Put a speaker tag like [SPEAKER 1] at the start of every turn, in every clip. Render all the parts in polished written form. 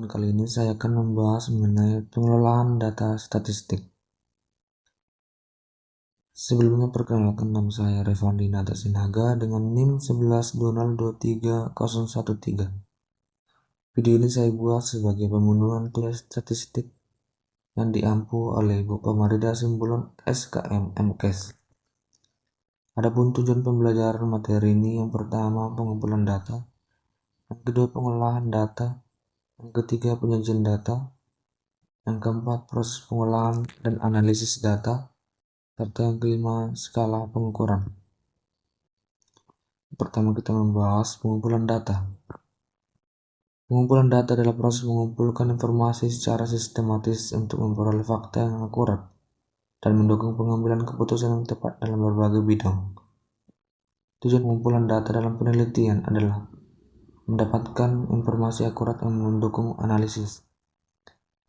[SPEAKER 1] kali ini saya akan membahas mengenai pengelolaan data statistik. Sebelumnya perkenalkan, nama saya Revandi Nata Sinaga dengan NIM 1120230013. Video ini saya buat sebagai pemenuhan tugas statistik yang diampu oleh Ibu Pamarida Simbolon SKM MKes. Adapun tujuan pembelajaran materi ini, yang pertama pengumpulan data, yang kedua pengolahan data, yang ketiga penyajian data, yang keempat proses pengolahan dan analisis data, serta yang kelima skala pengukuran. Pertama kita membahas pengumpulan data. Pengumpulan data adalah proses mengumpulkan informasi secara sistematis untuk memperoleh fakta yang akurat dan mendukung pengambilan keputusan yang tepat dalam berbagai bidang. Tujuan pengumpulan data dalam penelitian adalah mendapatkan informasi akurat yang mendukung analisis,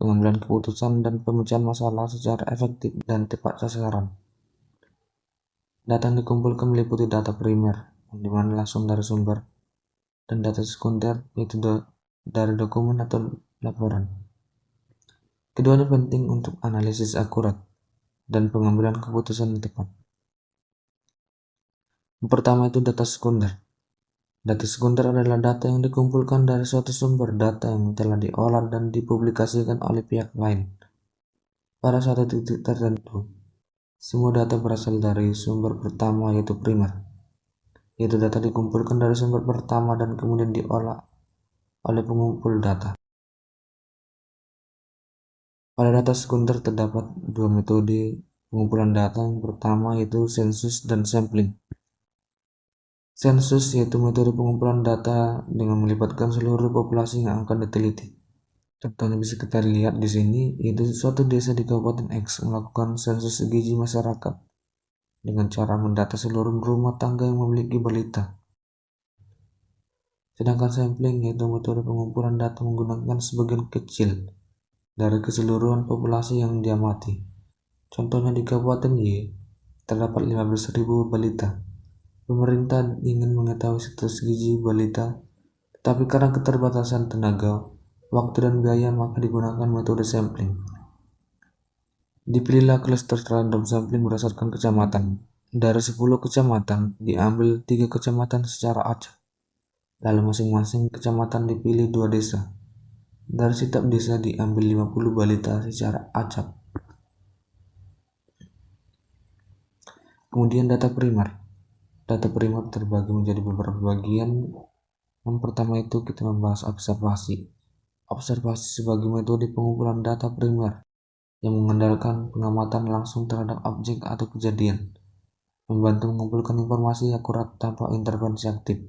[SPEAKER 1] pengambilan keputusan, dan pemecahan masalah secara efektif dan tepat sasaran. Data yang dikumpulkan meliputi data primer, yang dimana langsung dari sumber, dan data sekunder, yaitu dari dokumen atau laporan. Keduanya penting untuk analisis akurat dan pengambilan keputusan yang tepat. Yang pertama itu data sekunder. Data sekunder adalah data yang dikumpulkan dari suatu sumber data yang telah diolah dan dipublikasikan oleh pihak lain pada suatu titik tertentu. Semua data berasal dari sumber pertama, yaitu primer, yaitu data dikumpulkan dari sumber pertama dan kemudian diolah oleh pengumpul data. Pada data sekunder terdapat dua metode pengumpulan data. Yang pertama yaitu sensus dan sampling. Sensus yaitu metode pengumpulan data dengan melibatkan seluruh populasi yang akan diteliti. Contohnya bisa kita lihat di sini, yaitu suatu desa di Kabupaten X melakukan sensus gizi masyarakat dengan cara mendata seluruh rumah tangga yang memiliki balita. Sedangkan sampling yaitu metode pengumpulan data menggunakan sebagian kecil dari keseluruhan populasi yang diamati. Contohnya di Kabupaten Y terdapat 15.000 balita. Pemerintah ingin mengetahui status gizi balita, tetapi karena keterbatasan tenaga, waktu, dan biaya, maka digunakan metode sampling. Dipilihlah klaster random sampling berdasarkan kecamatan. Dari 10 kecamatan diambil 3 kecamatan secara acak. Lalu masing-masing kecamatan dipilih 2 desa. Dari setiap desa diambil 50 balita secara acak. Kemudian data primer. Data primer terbagi menjadi beberapa bagian. Yang pertama itu kita membahas observasi. Observasi sebagai metode pengumpulan data primer yang mengandalkan pengamatan langsung terhadap objek atau kejadian, membantu mengumpulkan informasi akurat tanpa intervensi aktif.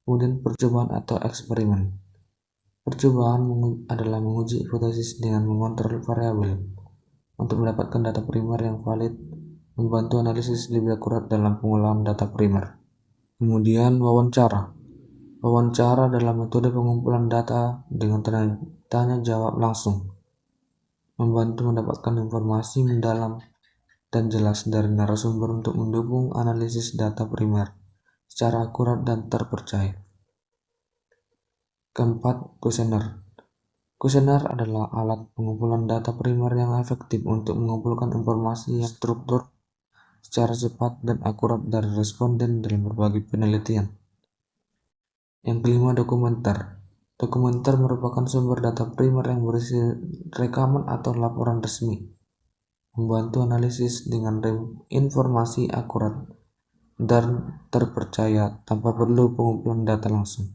[SPEAKER 1] Kemudian percobaan atau eksperimen. Percobaan adalah menguji hipotesis dengan mengontrol variabel untuk mendapatkan data primer yang valid, membantu analisis lebih akurat dalam pengolahan data primer. Kemudian wawancara. Wawancara adalah metode pengumpulan data dengan tanya jawab langsung, membantu mendapatkan informasi mendalam dan jelas dari narasumber untuk mendukung analisis data primer secara akurat dan terpercaya. Keempat, kuesioner. Kuesioner adalah alat pengumpulan data primer yang efektif untuk mengumpulkan informasi yang struktur secara cepat dan akurat dari responden dalam berbagai penelitian. Yang kelima, dokumenter. Dokumenter merupakan sumber data primer yang berisi rekaman atau laporan resmi, membantu analisis dengan informasi akurat dan terpercaya tanpa perlu pengumpulan data langsung.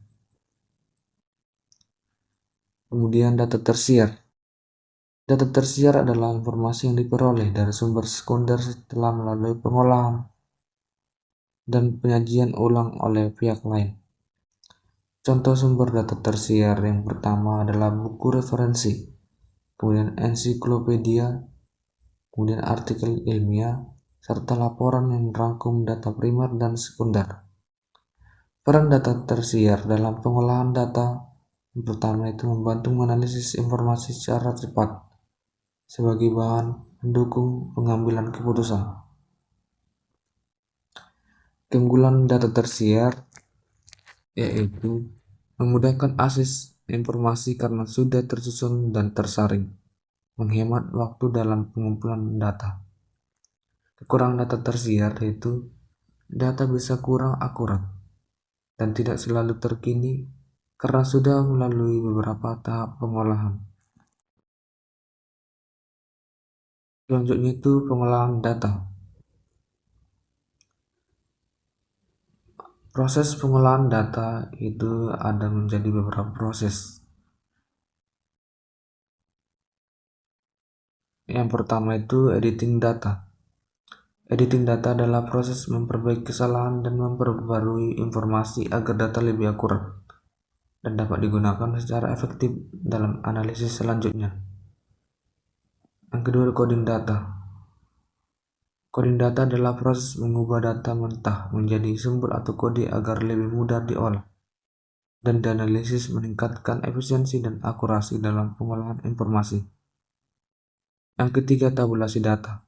[SPEAKER 1] Kemudian data tersier. Data tersier adalah informasi yang diperoleh dari sumber sekunder setelah melalui pengolahan dan penyajian ulang oleh pihak lain. Contoh sumber data tersier yang pertama adalah buku referensi, kemudian ensiklopedia, kemudian artikel ilmiah, serta laporan yang merangkum data primer dan sekunder. Peran data tersier dalam pengolahan data yang pertama itu membantu menganalisis informasi secara cepat sebagai bahan mendukung pengambilan keputusan. Keunggulan data tersier yaitu memudahkan akses informasi karena sudah tersusun dan tersaring, menghemat waktu dalam pengumpulan data. Kekurangan data tersiar yaitu data bisa kurang akurat dan tidak selalu terkini karena sudah melalui beberapa tahap pengolahan. Selanjutnya itu pengolahan data. Proses pengolahan data itu ada menjadi beberapa proses. Yang pertama itu editing data. Editing data adalah proses memperbaiki kesalahan dan memperbarui informasi agar data lebih akurat dan dapat digunakan secara efektif dalam analisis selanjutnya. Yang kedua, coding data. Coding data adalah proses mengubah data mentah menjadi simbol atau kode agar lebih mudah diolah dan dianalisis, meningkatkan efisiensi dan akurasi dalam pengolahan informasi. Yang ketiga, tabulasi data.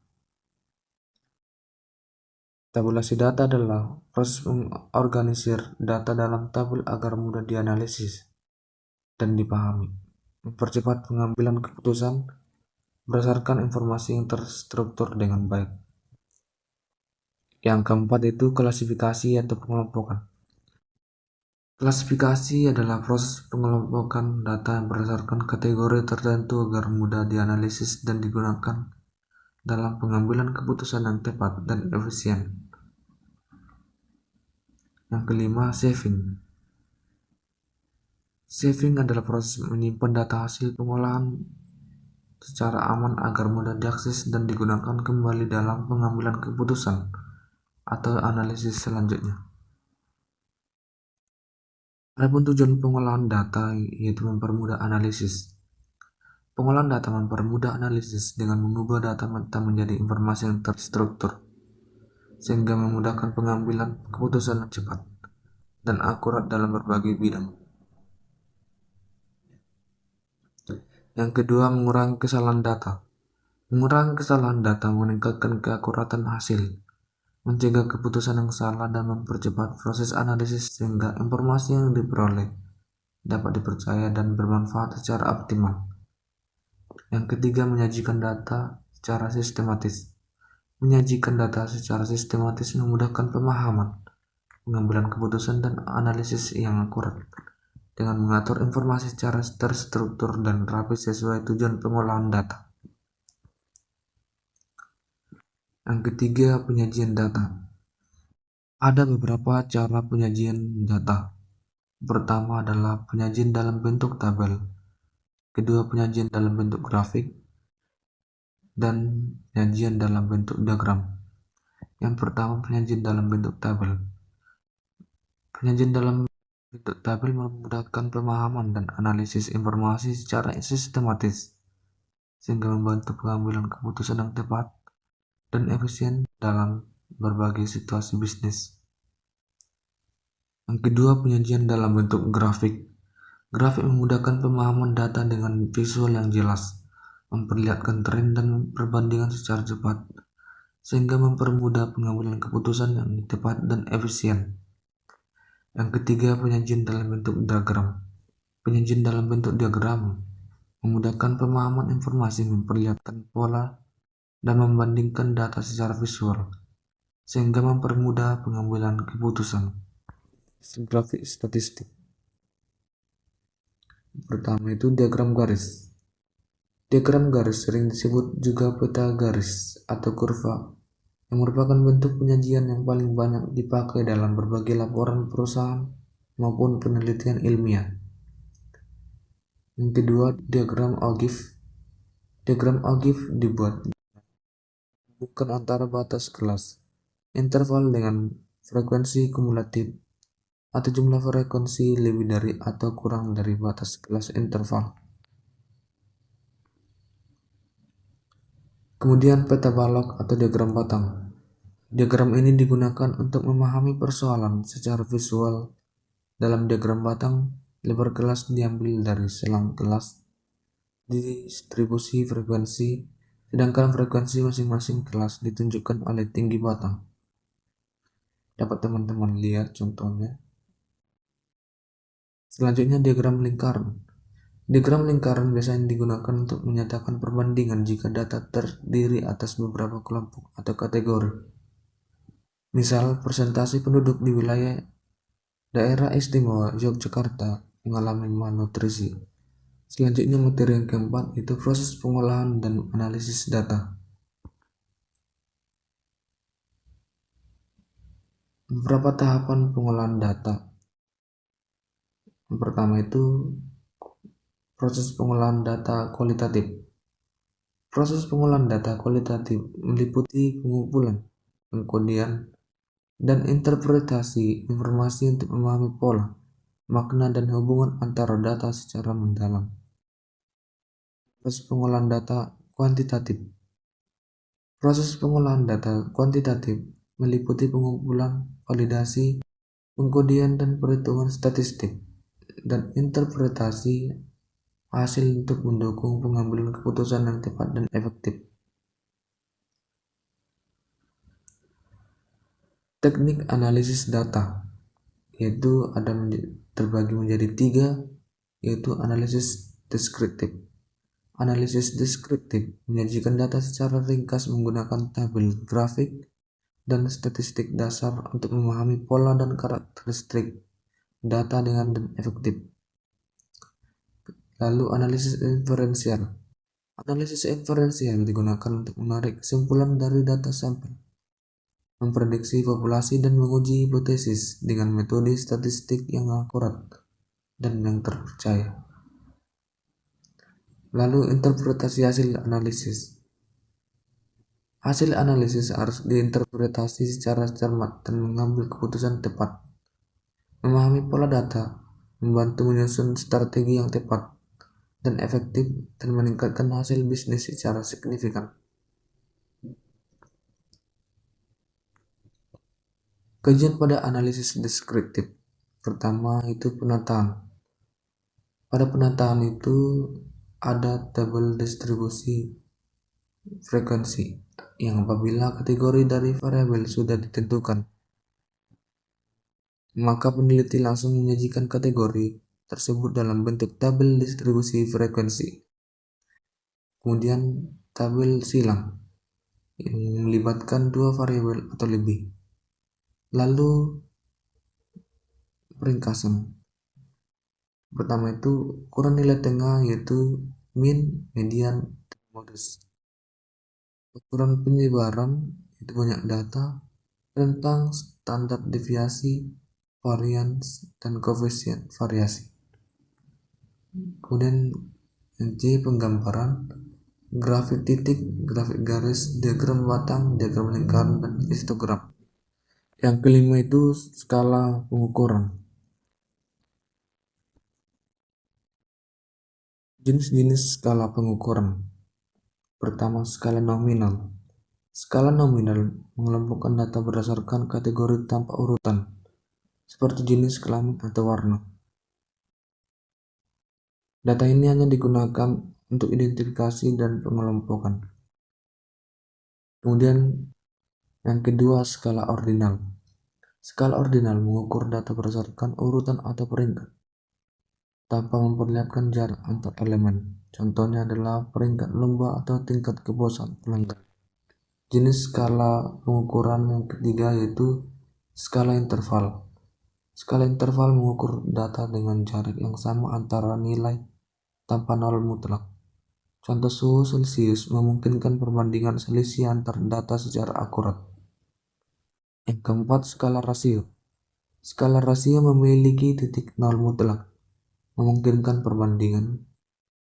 [SPEAKER 1] Tabulasi data adalah proses mengorganisir data dalam tabel agar mudah dianalisis dan dipahami, mempercepat pengambilan keputusan berdasarkan informasi yang terstruktur dengan baik. Yang keempat itu klasifikasi atau pengelompokan. Klasifikasi adalah proses pengelompokan data berdasarkan kategori tertentu agar mudah dianalisis dan digunakan dalam pengambilan keputusan yang tepat dan efisien. Yang kelima, saving. Saving adalah proses menyimpan data hasil pengolahan secara aman agar mudah diakses dan digunakan kembali dalam pengambilan keputusan atau analisis selanjutnya. Adapun tujuan pengolahan data yaitu mempermudah analisis. Pengolahan data mempermudah analisis dengan mengubah data mentah menjadi informasi yang terstruktur, sehingga memudahkan pengambilan keputusan yang cepat dan akurat dalam berbagai bidang. Yang kedua, mengurangi kesalahan data. Mengurangi kesalahan data meningkatkan keakuratan hasil, mencegah keputusan yang salah dan mempercepat proses analisis sehingga informasi yang diperoleh dapat dipercaya dan bermanfaat secara optimal. Yang ketiga, menyajikan data secara sistematis. Menyajikan data secara sistematis memudahkan pemahaman, pengambilan keputusan dan analisis yang akurat dengan mengatur informasi secara terstruktur dan rapi sesuai tujuan pengolahan data. Yang ketiga, penyajian data. Ada beberapa cara penyajian data. Pertama adalah penyajian dalam bentuk tabel, kedua penyajian dalam bentuk grafik, dan penyajian dalam bentuk diagram. Yang pertama, penyajian dalam bentuk tabel. Penyajian dalam bentuk tabel memudahkan pemahaman dan analisis informasi secara sistematis, sehingga membantu pengambilan keputusan yang tepat dan efisien dalam berbagai situasi bisnis. Yang kedua, penyajian dalam bentuk grafik. Grafik memudahkan pemahaman data dengan visual yang jelas, memperlihatkan tren dan perbandingan secara cepat, sehingga mempermudah pengambilan keputusan yang tepat dan efisien. Yang ketiga, penyajian dalam bentuk diagram. Penyajian dalam bentuk diagram memudahkan pemahaman informasi, memperlihatkan pola, dan membandingkan data secara visual, sehingga mempermudah pengambilan keputusan. Grafik statistik. Pertama itu diagram garis. Diagram garis sering disebut juga peta garis atau kurva, yang merupakan bentuk penyajian yang paling banyak dipakai dalam berbagai laporan perusahaan maupun penelitian ilmiah. Yang kedua, diagram Ogive. Diagram Ogive dibuat bukan antara batas kelas, interval dengan frekuensi kumulatif, atau jumlah frekuensi lebih dari atau kurang dari batas kelas interval. Kemudian peta balok atau diagram batang. Diagram ini digunakan untuk memahami persoalan secara visual. Dalam diagram batang, lebar kelas diambil dari selang kelas distribusi frekuensi, sedangkan frekuensi masing-masing kelas ditunjukkan oleh tinggi batang. Dapat teman-teman lihat contohnya. Selanjutnya, diagram lingkaran. Diagram lingkaran biasanya digunakan untuk menyatakan perbandingan jika data terdiri atas beberapa kelompok atau kategori. Misal, persentase penduduk di wilayah daerah istimewa Yogyakarta mengalami malnutrisi. Selanjutnya materi yang keempat itu proses pengolahan dan analisis data. Beberapa tahapan pengolahan data. Yang pertama itu proses pengolahan data kualitatif. Proses pengolahan data kualitatif meliputi pengumpulan, pengkodian, dan interpretasi informasi untuk memahami pola, makna, dan hubungan antara data secara mendalam. Proses pengolahan data kuantitatif. Proses pengolahan data kuantitatif meliputi pengumpulan, validasi, pengkodian, dan perhitungan statistik, dan interpretasi hasil untuk mendukung pengambilan keputusan yang tepat dan efektif. Teknik analisis data yaitu terbagi menjadi 3, yaitu analisis deskriptif. Analisis deskriptif menyajikan data secara ringkas menggunakan tabel, grafik, dan statistik dasar untuk memahami pola dan karakteristik data dengan efektif. Lalu analisis inferensial. Analisis inferensial digunakan untuk menarik kesimpulan dari data sampel, memprediksi populasi, dan menguji hipotesis dengan metode statistik yang akurat dan yang terpercaya. Lalu interpretasi hasil analisis. Hasil analisis harus diinterpretasi secara cermat dan mengambil keputusan tepat. Memahami pola data membantu menyusun strategi yang tepat dan efektif dan meningkatkan hasil bisnis secara signifikan. Kajian pada analisis deskriptif. Pertama itu penataan. Pada penataan itu ada tabel distribusi frekuensi yang apabila kategori dari variabel sudah ditentukan, maka peneliti langsung menyajikan kategori tersebut dalam bentuk tabel distribusi frekuensi. Kemudian tabel silang yang melibatkan 2 variabel atau lebih. Lalu peringkasan. Pertama itu ukuran nilai tengah yaitu mean, median, dan modus. Ukuran penyebaran itu banyak data, rentang, standar deviasi, varians, dan koefisien variasi. Kemudian J penggambaran, grafik titik, grafik garis, diagram batang, diagram lingkaran, dan histogram. Yang kelima itu skala pengukuran. Jenis-jenis skala pengukuran. Pertama, skala nominal. Skala nominal mengelompokkan data berdasarkan kategori tanpa urutan, seperti jenis kelamin atau warna. Data ini hanya digunakan untuk identifikasi dan pengelompokan. Kemudian yang kedua, skala ordinal. Skala ordinal mengukur data berdasarkan urutan atau peringkat, tanpa memperlihatkan jarak antar elemen. Contohnya adalah peringkat lomba atau tingkat kepuasan pelanggan. Jenis skala pengukuran yang ketiga yaitu skala interval. Skala interval mengukur data dengan jarak yang sama antara nilai tanpa nol mutlak. Contoh suhu Celsius memungkinkan perbandingan selisih antar data secara akurat. Yang keempat, skala rasio. Skala rasio memiliki titik nol mutlak, memungkinkan perbandingan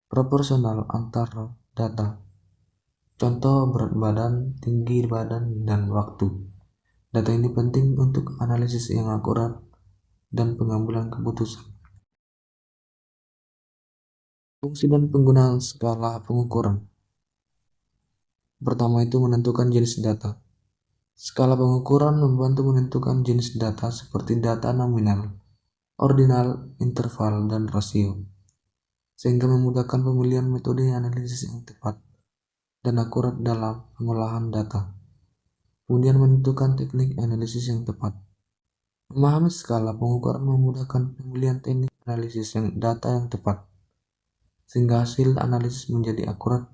[SPEAKER 1] proporsional antar data. Contoh berat badan, tinggi badan, dan waktu. Data ini penting untuk analisis yang akurat dan pengambilan keputusan. Fungsi dan penggunaan skala pengukuran. Pertama itu menentukan jenis data. Skala pengukuran membantu menentukan jenis data seperti data nominal, ordinal, interval, dan rasio, sehingga memudahkan pemilihan metode analisis yang tepat dan akurat dalam pengolahan data. Kemudian menentukan teknik analisis yang tepat. Memahami skala pengukuran memudahkan pemilihan teknik analisis yang data yang tepat. sehingga hasil analisis menjadi akurat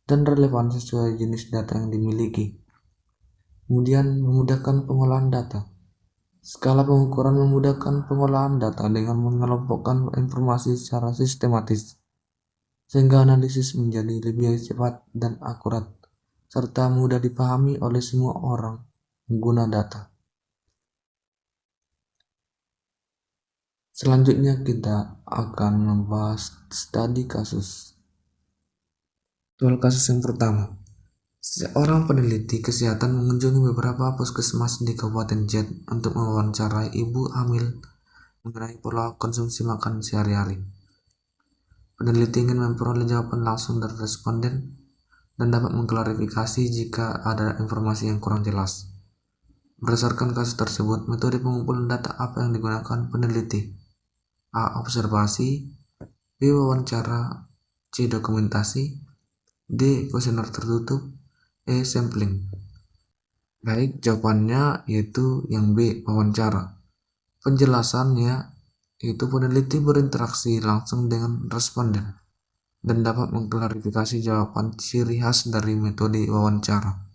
[SPEAKER 1] dan relevan sesuai jenis data yang dimiliki. Kemudian memudahkan pengolahan data. Skala pengukuran memudahkan pengolahan data dengan mengelompokkan informasi secara sistematis, sehingga analisis menjadi lebih cepat dan akurat, serta mudah dipahami oleh semua orang pengguna data. Selanjutnya kita akan membahas studi kasus. Soal kasus yang pertama. Seorang peneliti kesehatan mengunjungi beberapa puskesmas di Kabupaten Jet untuk mewawancarai ibu hamil mengenai pola konsumsi makan sehari-hari. Peneliti ingin memperoleh jawaban langsung dari responden dan dapat mengklarifikasi jika ada informasi yang kurang jelas. Berdasarkan kasus tersebut, metode pengumpulan data apa yang digunakan peneliti? A. Observasi, B. Wawancara, C. Dokumentasi, D. Kuesioner tertutup, E. Sampling. Baik, jawabannya yaitu yang B. Wawancara. Penjelasannya yaitu peneliti berinteraksi langsung dengan responden dan dapat mengklarifikasi jawaban ciri khas dari metode wawancara.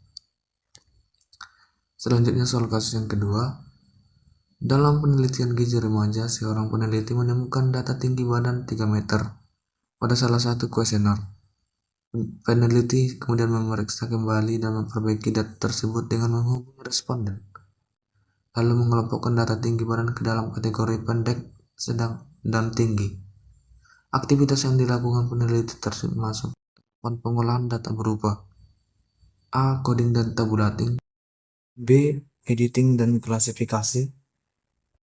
[SPEAKER 1] Selanjutnya soal kasus yang kedua. Dalam penelitian gizi remaja, seorang peneliti menemukan data tinggi badan 3 meter pada salah satu kuesioner. Peneliti kemudian memeriksa kembali dan memperbaiki data tersebut dengan menghubungi responden, lalu mengelompokkan data tinggi badan ke dalam kategori pendek, sedang, dan tinggi. Aktivitas yang dilakukan peneliti tersebut masuk dalam pengolahan data berupa A. Coding dan tabulating, B. Editing dan klasifikasi,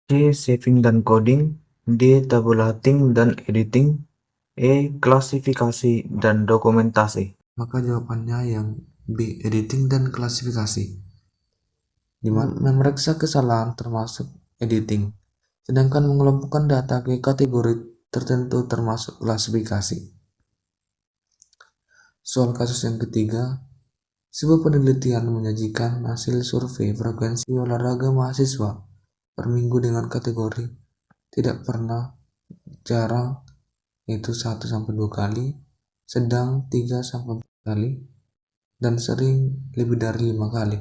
[SPEAKER 1] C. Shaping dan coding, D. Tabulating dan editing, E. Klasifikasi dan dokumentasi. Maka jawabannya yang B. Editing dan klasifikasi, di mana memeriksa kesalahan termasuk editing, sedangkan mengelompokkan data ke kategori tertentu termasuk klasifikasi. Soal kasus yang ketiga, sebuah penelitian menyajikan hasil survei frekuensi olahraga mahasiswa per minggu dengan kategori tidak pernah, jarang yaitu 1-2 kali, sedang 3-4 kali, dan sering lebih dari 5 kali.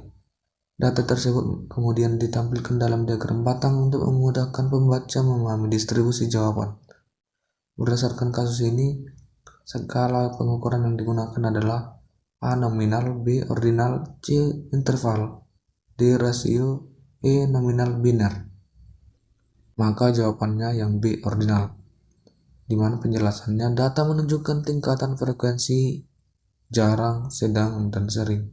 [SPEAKER 1] Data tersebut kemudian ditampilkan dalam diagram batang untuk memudahkan pembaca memahami distribusi jawaban. Berdasarkan kasus ini, skala pengukuran yang digunakan adalah A. Nominal, B. Ordinal, C. Interval, D. Rasio, E. Nominal biner. Maka jawabannya yang B. Ordinal, di mana penjelasannya data menunjukkan tingkatan frekuensi jarang, sedang, dan sering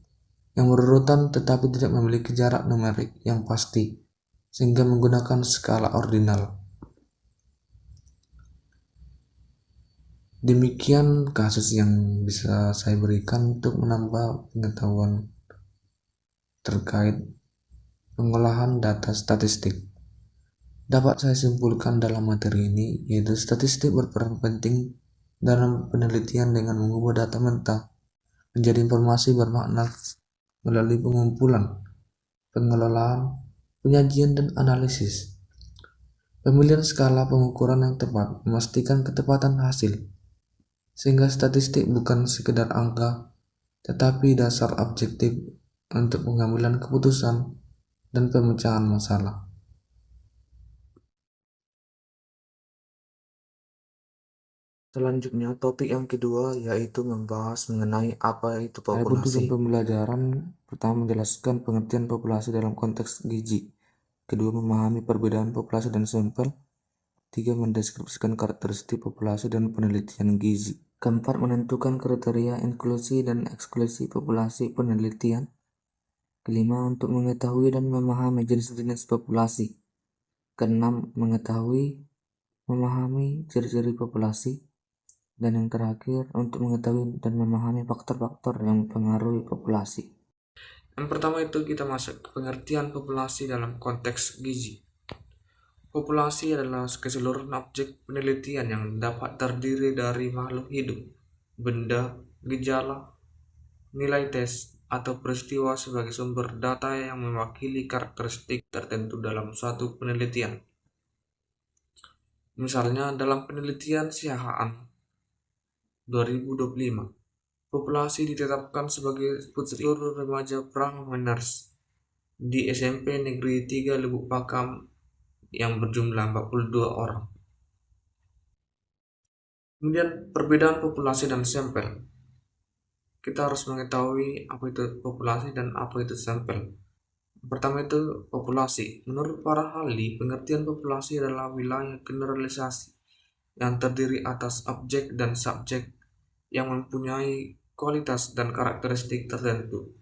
[SPEAKER 1] yang berurutan tetapi tidak memiliki jarak numerik yang pasti, sehingga menggunakan skala ordinal. Demikian kasus yang bisa saya berikan untuk menambah pengetahuan terkait pengolahan data statistik. Dapat saya simpulkan dalam materi ini, yaitu statistik berperan penting dalam penelitian dengan mengubah data mentah menjadi informasi bermakna melalui pengumpulan, pengelolaan, penyajian, dan analisis. Pemilihan skala pengukuran yang tepat memastikan ketepatan hasil, sehingga statistik bukan sekedar angka, tetapi dasar objektif untuk pengambilan keputusan dan pemecahan masalah. Selanjutnya, topik yang kedua yaitu membahas mengenai apa itu populasi. Tujuan pembelajaran pertama menjelaskan pengertian populasi dalam konteks gizi. Kedua, memahami perbedaan populasi dan sampel. Tiga, mendeskripsikan karakteristik populasi dan penelitian gizi. Keempat, menentukan kriteria inklusi dan eksklusi populasi penelitian. Kelima, untuk mengetahui dan memahami jenis-jenis populasi. Keenam, mengetahui, memahami ciri-ciri populasi. Dan yang terakhir, untuk mengetahui dan memahami faktor-faktor yang mempengaruhi populasi. Yang pertama itu kita masuk ke pengertian populasi dalam konteks gizi. Populasi adalah keseluruhan objek penelitian yang dapat terdiri dari makhluk hidup, benda, gejala, nilai tes, atau peristiwa sebagai sumber data yang mewakili karakteristik tertentu dalam suatu penelitian. Misalnya dalam penelitian siahaan, 2025. Populasi ditetapkan sebagai seluruh remaja Prangmaners di SMP Negeri 3 Lubuk Pakam yang berjumlah 42 orang. Kemudian perbedaan populasi dan sampel. Kita harus mengetahui apa itu populasi dan apa itu sampel. Pertama itu populasi. Menurut para ahli, pengertian populasi adalah wilayah generalisasi yang terdiri atas objek dan subjek yang mempunyai kualitas dan karakteristik tertentu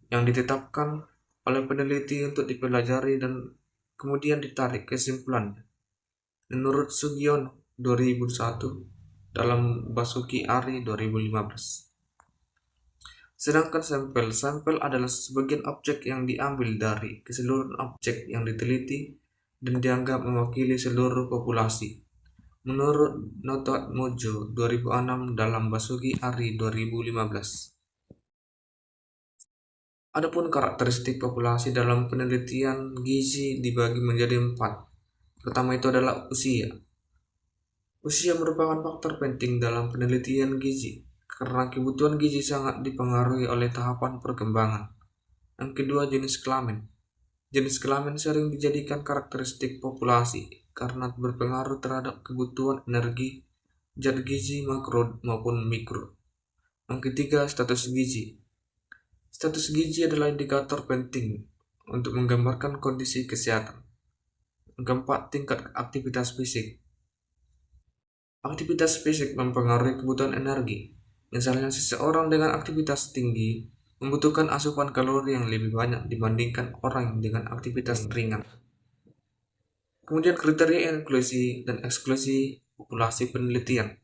[SPEAKER 1] yang ditetapkan oleh peneliti untuk dipelajari dan kemudian ditarik kesimpulan. Menurut Sugiono 2001 dalam Basuki Ari 2015. Sedangkan sampel adalah sebagian objek yang diambil dari keseluruhan objek yang diteliti dan dianggap mewakili seluruh populasi. Menurut Notat Mojo 2006 dalam Basuki Ari 2015. Adapun karakteristik populasi dalam penelitian gizi dibagi menjadi 4. Pertama itu adalah usia. Usia merupakan faktor penting dalam penelitian gizi karena kebutuhan gizi sangat dipengaruhi oleh tahapan perkembangan. Yang kedua, jenis kelamin. Jenis kelamin sering dijadikan karakteristik populasi karena berpengaruh terhadap kebutuhan energi, zat gizi makro maupun mikro. Yang ketiga, status gizi. Status gizi adalah indikator penting untuk menggambarkan kondisi kesehatan. Yang keempat, tingkat aktivitas fisik. Aktivitas fisik mempengaruhi kebutuhan energi. Misalnya, seseorang dengan aktivitas tinggi membutuhkan asupan kalori yang lebih banyak dibandingkan orang dengan aktivitas ringan. Kemudian kriteria inklusi dan eksklusi populasi penelitian.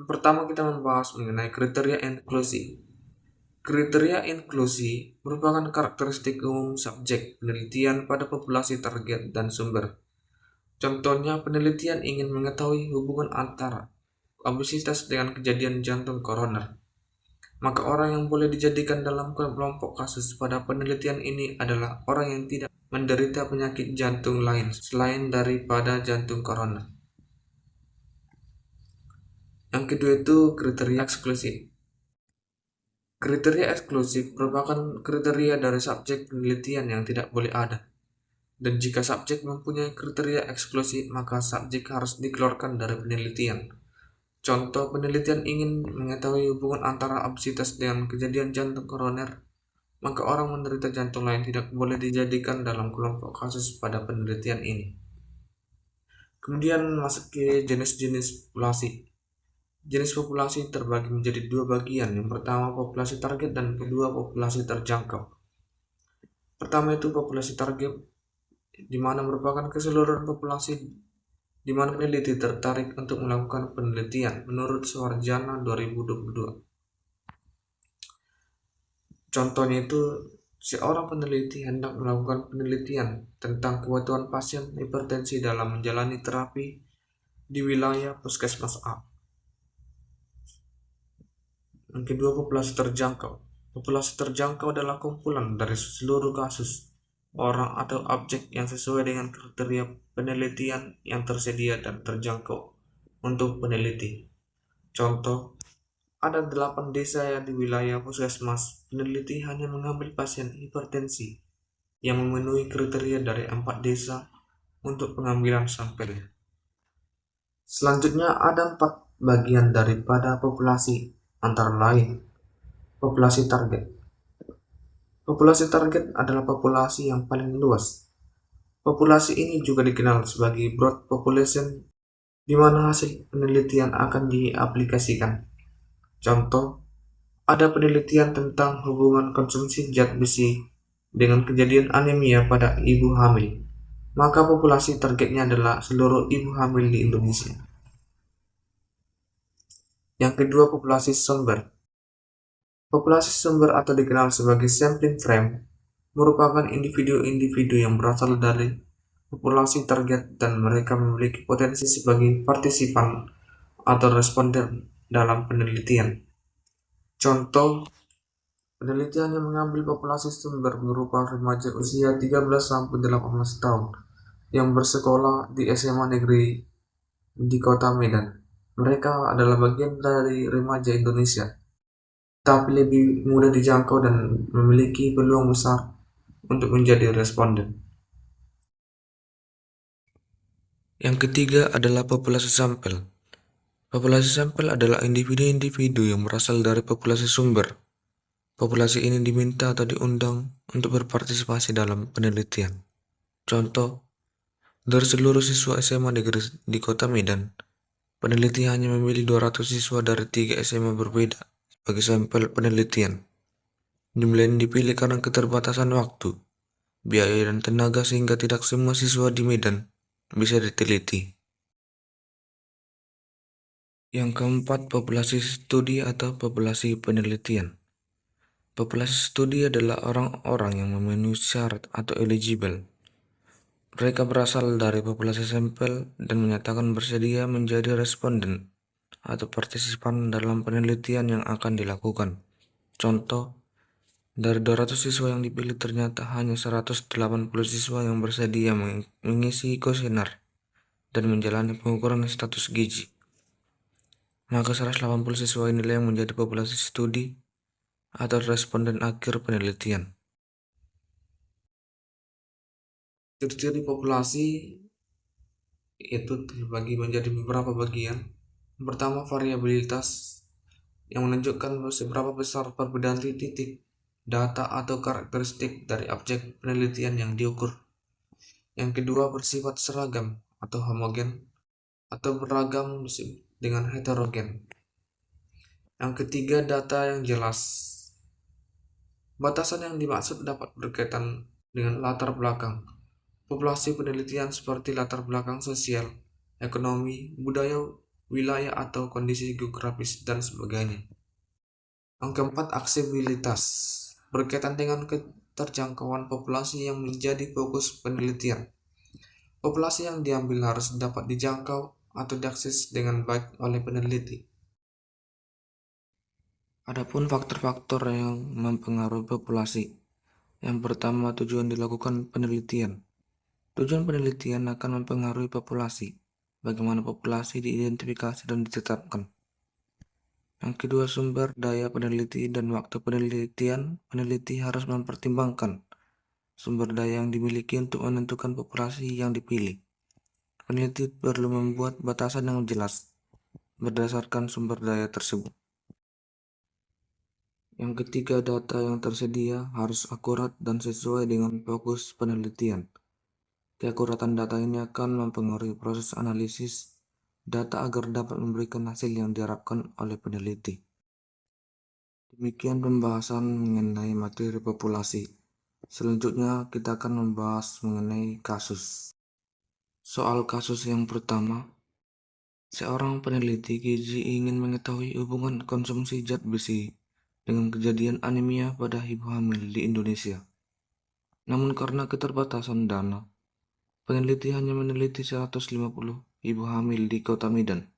[SPEAKER 1] Pertama kita membahas mengenai kriteria inklusi. Kriteria inklusi merupakan karakteristik umum subjek penelitian pada populasi target dan sumber. Contohnya, penelitian ingin mengetahui hubungan antara obesitas dengan kejadian jantung koroner. Maka orang yang boleh dijadikan dalam kelompok kasus pada penelitian ini adalah orang yang tidak menderita penyakit jantung lain selain daripada jantung koroner. Yang kedua itu kriteria eksklusif. Kriteria eksklusif merupakan kriteria dari subjek penelitian yang tidak boleh ada. Dan jika subjek mempunyai kriteria eksklusif, maka subjek harus dikeluarkan dari penelitian. Contoh, penelitian ingin mengetahui hubungan antara obesitas dengan kejadian jantung koroner, maka orang menderita jantung lain tidak boleh dijadikan dalam kelompok kasus pada penelitian ini. Kemudian masuk ke jenis-jenis populasi. Jenis populasi terbagi menjadi dua bagian. Yang pertama populasi target dan kedua populasi terjangkau. Pertama itu populasi target, di mana merupakan keseluruhan populasi di mana peneliti tertarik untuk melakukan penelitian menurut Suharjana 2022. Contohnya itu, seorang peneliti hendak melakukan penelitian tentang kebutuhan pasien hipertensi dalam menjalani terapi di wilayah puskesmas A. Yang kedua, populasi terjangkau. Populasi terjangkau adalah kumpulan dari seluruh kasus, orang atau objek yang sesuai dengan kriteria penelitian yang tersedia dan terjangkau untuk peneliti. Contoh, ada 8 desa yang di wilayah puskesmas. Peneliti hanya mengambil pasien hipertensi yang memenuhi kriteria dari 4 desa untuk pengambilan sampelnya. Selanjutnya ada 4 bagian daripada populasi, antara lain populasi target. Populasi target adalah populasi yang paling luas. Populasi ini juga dikenal sebagai broad population, di mana hasil penelitian akan diaplikasikan. Contoh, ada penelitian tentang hubungan konsumsi zat besi dengan kejadian anemia pada ibu hamil. Maka populasi targetnya adalah seluruh ibu hamil di Indonesia. Yang kedua, populasi sumber. Populasi sumber atau dikenal sebagai sampling frame merupakan individu-individu yang berasal dari populasi target dan mereka memiliki potensi sebagai partisipan atau responden dalam penelitian. Contoh, penelitian yang mengambil populasi sumber berupa remaja usia 13-18 tahun yang bersekolah di SMA negeri di Kota Medan. Mereka adalah bagian dari remaja Indonesia, tapi lebih mudah dijangkau dan memiliki peluang besar untuk menjadi responden. Yang ketiga adalah populasi sampel. Populasi sampel adalah individu-individu yang berasal dari populasi sumber. Populasi ini diminta atau diundang untuk berpartisipasi dalam penelitian. Contoh, dari seluruh siswa SMA di Kota Medan, peneliti hanya memilih 200 siswa dari 3 SMA berbeda sebagai sampel penelitian. Jumlah ini dipilih karena keterbatasan waktu, biaya, dan tenaga sehingga tidak semua siswa di Medan bisa diteliti. Yang keempat, populasi studi atau populasi penelitian. Populasi studi adalah orang-orang yang memenuhi syarat atau eligible. Mereka berasal dari populasi sampel dan menyatakan bersedia menjadi responden atau partisipan dalam penelitian yang akan dilakukan. Contoh, dari 200 siswa yang dipilih ternyata hanya 180 siswa yang bersedia mengisi kuesioner dan menjalani pengukuran status gizi. Maka 180 siswa inilah yang menjadi populasi studi atau responden akhir penelitian. Ciri-ciri populasi itu terbagi menjadi beberapa bagian. Yang pertama, variabilitas yang menunjukkan seberapa besar perbedaan titik data atau karakteristik dari objek penelitian yang diukur. Yang kedua, bersifat seragam atau homogen atau beragam dengan heterogen. Yang ketiga, data yang jelas. Batasan yang dimaksud dapat berkaitan dengan latar belakang populasi penelitian seperti latar belakang sosial, ekonomi, budaya, wilayah atau kondisi geografis dan sebagainya. Yang keempat, aksesibilitas berkaitan dengan keterjangkauan populasi yang menjadi fokus penelitian. Populasi yang diambil harus dapat dijangkau atau diakses dengan baik oleh peneliti. Adapun faktor-faktor yang mempengaruhi populasi. Yang pertama, tujuan dilakukan penelitian. Tujuan penelitian akan mempengaruhi populasi. Bagaimana populasi diidentifikasi dan ditetapkan. Yang kedua, sumber daya peneliti dan waktu penelitian. Peneliti harus mempertimbangkan sumber daya yang dimiliki untuk menentukan populasi yang dipilih. Peneliti perlu membuat batasan yang jelas berdasarkan sumber daya tersebut. Yang ketiga, data yang tersedia harus akurat dan sesuai dengan fokus penelitian. Keakuratan data ini akan mempengaruhi proses analisis data agar dapat memberikan hasil yang diharapkan oleh peneliti. Demikian pembahasan mengenai materi populasi. Selanjutnya kita akan membahas mengenai kasus. Soal kasus yang pertama, seorang peneliti gizi ingin mengetahui hubungan konsumsi zat besi dengan kejadian anemia pada ibu hamil di Indonesia. Namun karena keterbatasan dana, peneliti hanya meneliti 150 ibu hamil di Kota Medan.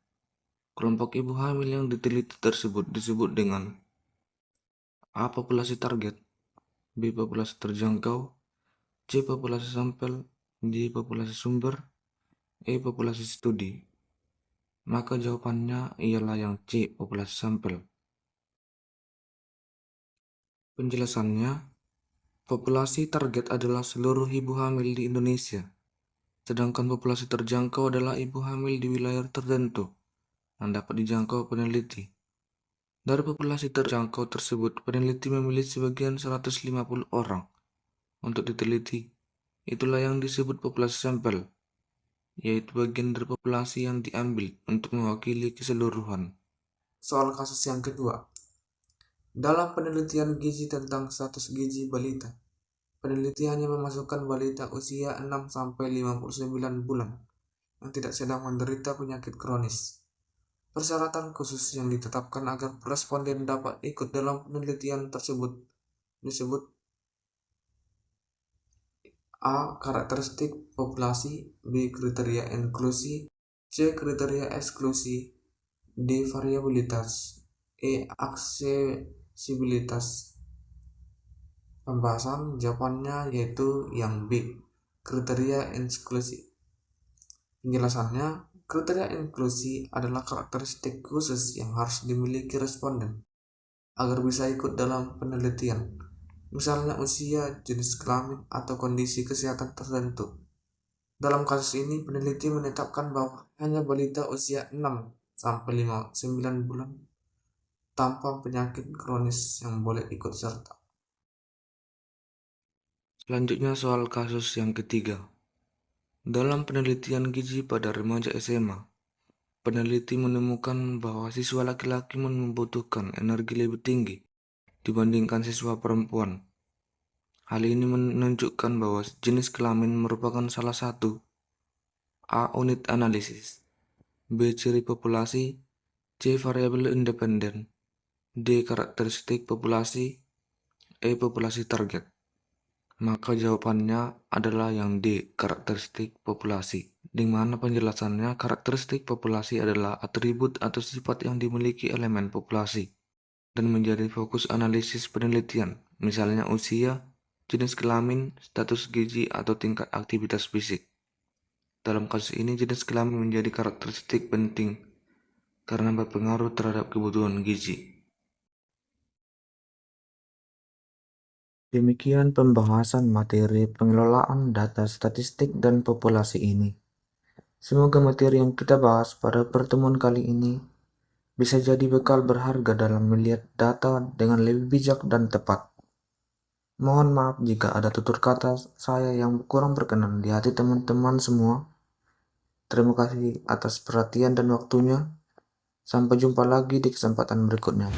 [SPEAKER 1] Kelompok ibu hamil yang diteliti tersebut disebut dengan A. Populasi target, B. Populasi terjangkau, C. Populasi sampel, D. Populasi sumber, E. Populasi studi. Maka jawabannya ialah yang C. Populasi sampel. Penjelasannya, populasi target adalah seluruh ibu hamil di Indonesia, sedangkan populasi terjangkau adalah ibu hamil di wilayah tertentu yang dapat dijangkau peneliti. Dari populasi terjangkau tersebut, peneliti memilih sebagian 150 orang untuk diteliti. Itulah yang disebut populasi sampel, yaitu bagian dari populasi yang diambil untuk mewakili keseluruhan. Soal kasus yang kedua. Dalam penelitian gizi tentang status gizi balita, peneliti hanya memasukkan balita usia 6-59 bulan yang tidak sedang menderita penyakit kronis. Persyaratan khusus yang ditetapkan agar responden dapat ikut dalam penelitian tersebut disebut A. Karakteristik populasi, B. Kriteria inklusi, C. Kriteria eksklusi, D. Variabilitas, E. Aksesibilitas. Pembahasan jawabannya yaitu yang B. Kriteria inklusi. Penjelasannya, Kriteria inklusi adalah karakteristik khusus yang harus dimiliki responden agar bisa ikut dalam penelitian, misalnya usia, jenis kelamin, atau kondisi kesehatan tertentu. Dalam kasus ini, peneliti menetapkan bahwa hanya balita usia 6 sampai 9 bulan tanpa penyakit kronis yang boleh ikut serta. Selanjutnya soal kasus yang ketiga. Dalam penelitian gizi pada remaja SMA, peneliti menemukan bahwa siswa laki-laki membutuhkan energi lebih tinggi dibandingkan siswa perempuan. Hal ini menunjukkan bahwa jenis kelamin merupakan salah satu. A. Unit analisis. B. Ciri populasi. C. Variabel independen. D. Karakteristik populasi. E. Populasi target. Maka jawabannya adalah yang D. Karakteristik populasi. Di mana penjelasannya karakteristik populasi adalah atribut atau sifat yang dimiliki elemen populasi dan menjadi fokus analisis penelitian, misalnya usia, jenis kelamin, status gizi, atau tingkat aktivitas fisik. Dalam kasus ini, jenis kelamin menjadi karakteristik penting karena berpengaruh terhadap kebutuhan gizi. Demikian pembahasan materi pengelolaan data statistik dan populasi ini. Semoga materi yang kita bahas pada pertemuan kali ini bisa jadi bekal berharga dalam melihat data dengan lebih bijak dan tepat. Mohon maaf jika ada tutur kata saya yang kurang berkenan di hati teman-teman semua. Terima kasih atas perhatian dan waktunya. Sampai jumpa lagi di kesempatan berikutnya.